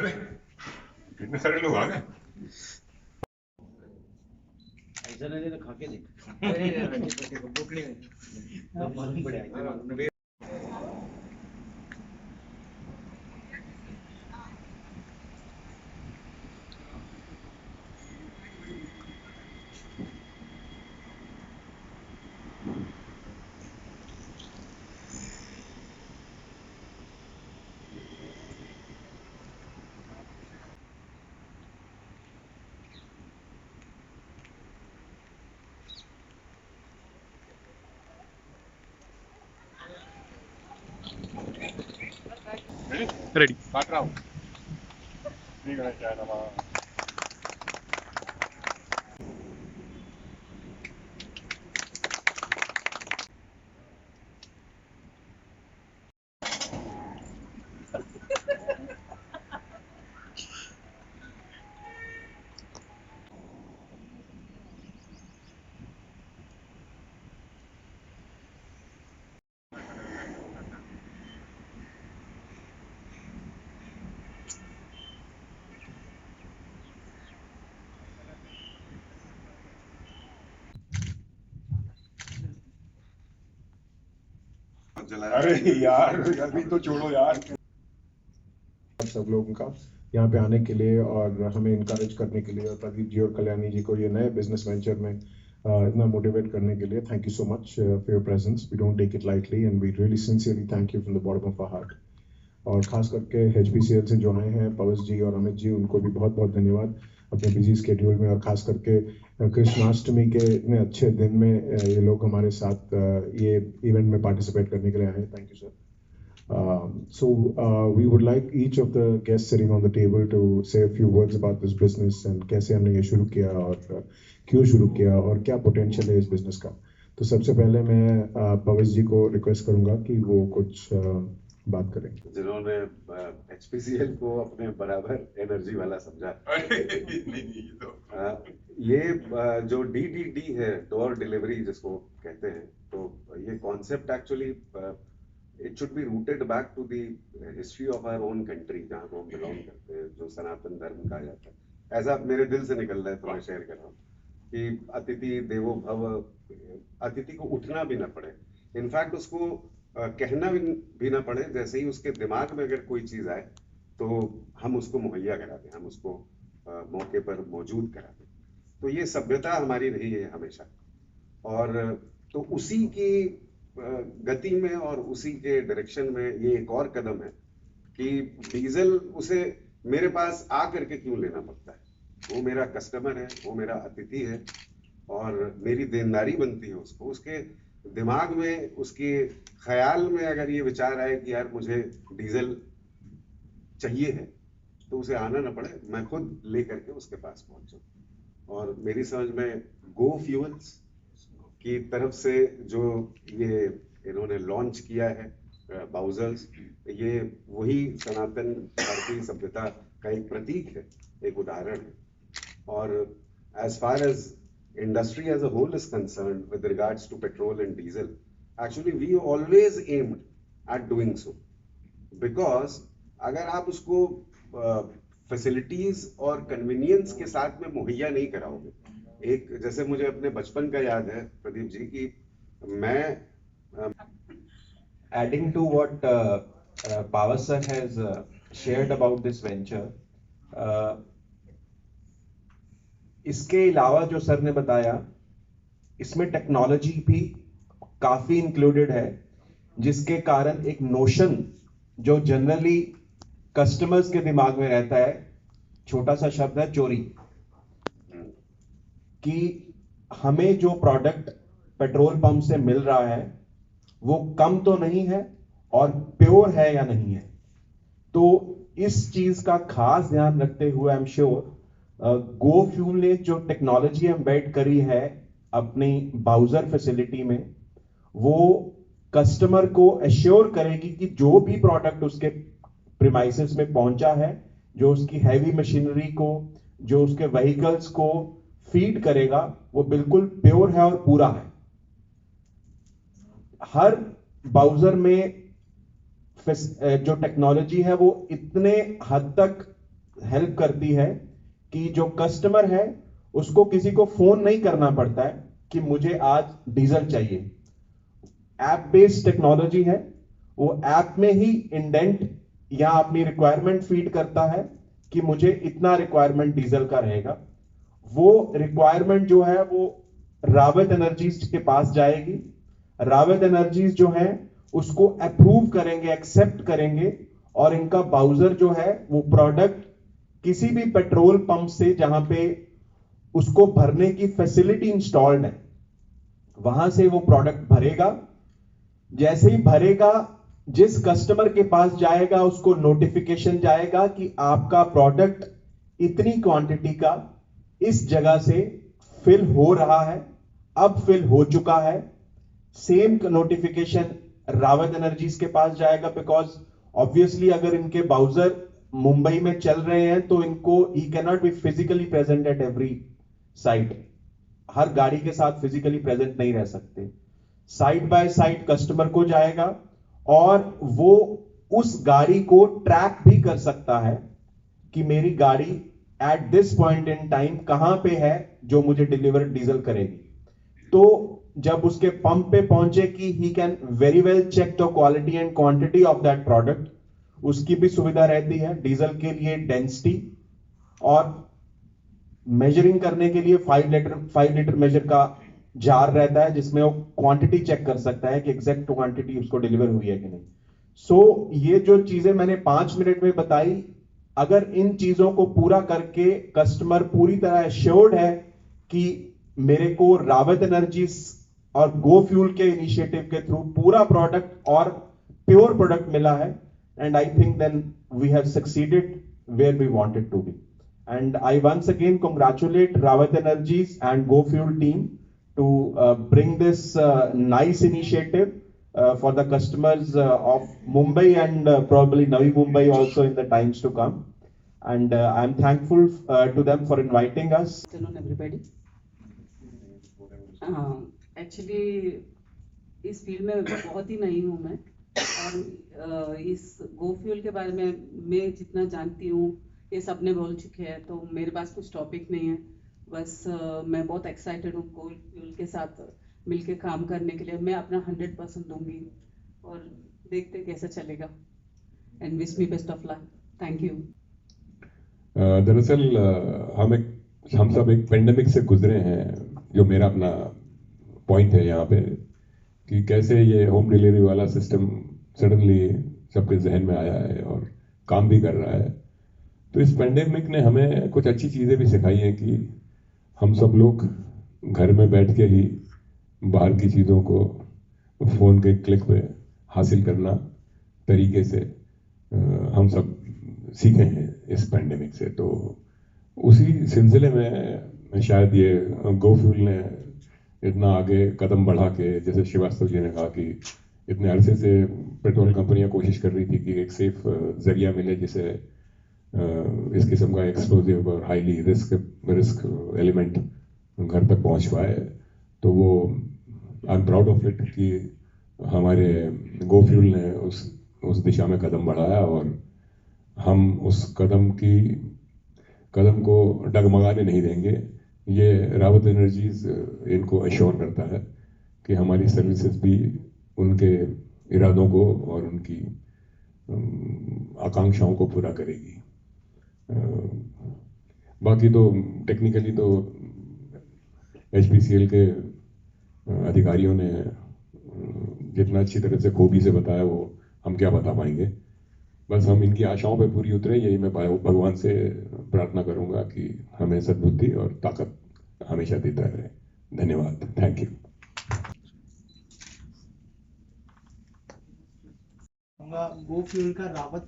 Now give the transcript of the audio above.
अरे कितने सारे लोग आ गए। ऐसा नहीं तो खा के देख भूख नहीं तब मालूम पड़ेगा। रेडी काट रहा हूँ। ठीक है क्या नाम। अरे यार अभी तो छोड़ो यार। सब लोगों का यहाँ पे आने के लिए और हमें इनकरेज करने के लिए और प्रदीप जी और कल्याणी जी को ये नए बिजनेस वेंचर में इतना मोटिवेट करने के लिए thank you so much for your presence. We don't take it lightly and we really sincerely thank you from the bottom of our heart. और खास करके HPCL से जो आए हैं पवस जी और अमित जी, उनको भी बहुत बहुत धन्यवाद अपने बिजी स्केड्यूल में, और खास करके कृष्णाष्टमी के इतने अच्छे दिन में ये लोग हमारे साथ ये इवेंट में पार्टिसिपेट करने के लिए आए हैं। Thank you sir. We would like each of the guests sitting on the table to say a few words about this business and कैसे हमने ये शुरू किया और क्यों शुरू किया और क्या पोटेंशियल है इस बिजनेस का। तो सबसे पहले मैं पवस जी को रिक्वेस्ट करूंगा कि वो कुछ बात करें। जिन्होंने HPCL को अपने बराबर एनर्जी वाला समझा। ये जो DDD है, डोर डिलीवरी जिसको कहते हैं, तो ये concept actually it should be rooted back to the history of our own country, जहाँ को हम बिलोंग करते हैं, जो सनातन धर्म कहा जाता है। ऐसा मेरे दिल से निकल रहा है तो मैं शेयर कर रहा हूँ कि अतिथि देवो भव, अतिथि को उठना भी ना पड़े, इनफैक्ट उसको कहना भी ना पड़े, जैसे ही उसके दिमाग में अगर कोई चीज आए तो हम उसको मुहैया करा दें, हम उसको मौके पर मौजूद करा दें। तो ये सभ्यता हमारी रही है हमेशा, और तो उसी की गति में और उसी के डायरेक्शन में ये एक और कदम है कि डीजल उसे मेरे पास आ करके क्यों लेना पड़ता है। वो मेरा कस्टमर है, वो मेरा अतिथि है, और मेरी देनदारी बनती है उसको, उसके दिमाग में, उसके ख्याल में अगर ये विचार आए कि यार मुझे डीजल चाहिए है, तो उसे आना ना पड़े, मैं खुद ले करके उसके पास पहुंचूं। और मेरी समझ में गो फ्यूल्स की तरफ से जो ये इन्होंने लॉन्च किया है बाउजर्स, ये वही सनातन भारतीय सभ्यता का एक प्रतीक है, एक उदाहरण है। और as far as industry as a whole is concerned with regards to petrol and diesel, actually we always aimed at doing so, because अगर आप उसको फैसिलिटीज और कन्वीनियंस के साथ में मुहैया नहीं कराओगे, एक जैसे मुझे अपने बचपन का याद है प्रदीप जी की मैं adding to what Pavas sir has shared about this venture, इसके अलावा जो सर ने बताया, इसमें टेक्नोलॉजी भी काफी इंक्लूडेड है, जिसके कारण एक नोशन जो जनरली कस्टमर्स के दिमाग में रहता है, छोटा सा शब्द है चोरी, कि हमें जो प्रोडक्ट पेट्रोल पंप से मिल रहा है वो कम तो नहीं है और प्योर है या नहीं है। तो इस चीज का खास ध्यान रखते हुए I am sure go fuel ने जो टेक्नोलॉजी एम्बेड करी है अपनी बाउजर फैसिलिटी में, वो कस्टमर को एश्योर करेगी कि जो भी प्रोडक्ट उसके प्रीमाइसेस में पहुंचा है, जो उसकी हैवी मशीनरी को, जो उसके व्हीकल्स को फीड करेगा, वो बिल्कुल प्योर है और पूरा है। हर बाउजर में जो टेक्नोलॉजी है वो इतने हद तक हेल्प करती है कि जो कस्टमर है उसको किसी को फोन नहीं करना पड़ता है कि मुझे आज डीजल चाहिए। ऐप बेस्ड टेक्नोलॉजी है, वो ऐप में ही इंडेंट या अपनी रिक्वायरमेंट फीड करता है कि मुझे इतना रिक्वायरमेंट डीजल का रहेगा। वो रिक्वायरमेंट जो है वो रावत एनर्जीज के पास जाएगी। रावत एनर्जीज जो है उसको अप्रूव करेंगे, एक्सेप्ट करेंगे, और इनका बाउजर जो है वो प्रोडक्ट किसी भी पेट्रोल पंप से जहां पे उसको भरने की फैसिलिटी इंस्टॉल्ड है वहां से वो प्रोडक्ट भरेगा। जैसे ही भरेगा, जिस कस्टमर के पास जाएगा उसको नोटिफिकेशन जाएगा कि आपका प्रोडक्ट इतनी क्वांटिटी का इस जगह से फिल हो रहा है, अब फिल हो चुका है। सेम नोटिफिकेशन रावत एनर्जीज के पास जाएगा, बिकॉज ऑब्वियसली अगर इनके बाउजर मुंबई में चल रहे हैं तो इनको ही can not be physically present at every site, हर गाड़ी के साथ फिजिकली प्रेजेंट नहीं रह सकते। साइड बाय साइड कस्टमर को जाएगा और वो उस गाड़ी को ट्रैक भी कर सकता है कि मेरी गाड़ी at this point in time कहां पे है जो मुझे डिलीवर डीजल करेगी। तो जब उसके पंप पे पहुंचे कि he can very well check the quality and quantity of that product, उसकी भी सुविधा रहती है। डीजल के लिए डेंसिटी और मेजरिंग करने के लिए 5 लीटर मेजर का जार रहता है जिसमें वो क्वांटिटी चेक कर सकता है कि एग्जैक्ट क्वांटिटी उसको डिलीवर हुई है कि नहीं। सो ये जो चीजें मैंने 5 मिनट में बताई, अगर इन चीजों को पूरा करके कस्टमर पूरी तरह एश्योर्ड है कि मेरे को रावत एनर्जीज और गो फ्यूल के इनिशिएटिव के थ्रू पूरा प्रोडक्ट और प्योर प्रोडक्ट मिला है, and I think then we have succeeded where we wanted to be. And I once again congratulate Rawat Energies and Go Fuel team to bring this nice initiative for the customers of Mumbai and probably Navi Mumbai also in the times to come. And I'm thankful to them for inviting us. Good afternoon, everybody. Actually, इस field में बहुत ही नई हूँ मैं, और इस गो fuel के बारे में मैं जितना जानती हूँ ये सबने बोल चुके हैं, तो मेरे पास कुछ टॉपिक नहीं है। बस मैं बहुत एक्साइटेड हूँ गो फ्यूल के साथ मिलके काम करने के लिए। मैं अपना 100% दूंगी और देखते कैसे चलेगा। And wish me best of luck. Thank you. दरअसल हम सब एक पेंडेमिक से गुजरे हैं, जो मेरा अपना पॉइंट है यहाँ पे, कि कैसे ये होम डिलीवरी वाला सिस्टम सडनली सबके जहन में आया है और काम भी कर रहा है। तो इस पेंडेमिक ने हमें कुछ अच्छी चीज़ें भी सिखाई हैं कि हम सब लोग घर में बैठ के ही बाहर की चीज़ों को फ़ोन के क्लिक पे हासिल करना तरीके से हम सब सीखे हैं इस पेंडेमिक से। तो उसी सिलसिले में शायद ये गो फ्यूल ने इतना आगे कदम बढ़ा के, जैसे श्रीवास्तव जी ने कहा कि इतने अरसे से पेट्रोल कंपनियां कोशिश कर रही थी कि एक सेफ जरिया मिले जिसे इस किस्म का एक्सप्लोजिव और हाईली रिस्क एलिमेंट घर तक पहुंच पाए। तो वो I am proud of it कि हमारे गो फ्यूल ने उस दिशा में कदम बढ़ाया और हम उस कदम को डगमगाने नहीं देंगे। ये रावत एनर्जीज इनको अश्योर करता है कि हमारी सर्विसेज भी उनके इरादों को और उनकी आकांक्षाओं को पूरा करेगी। बाकी तो टेक्निकली तो HPCL के अधिकारियों ने जितना अच्छी तरह से खूबी से बताया वो हम क्या बता पाएंगे। बस हम इनकी आशाओं पे पूरी उतरे, यही मैं भगवान से प्रार्थना करूंगा कि हमें सद्बुद्धि और ताकत हमेशा देता रहे। धन्यवाद। Thank you. गो फ्यूल का रावत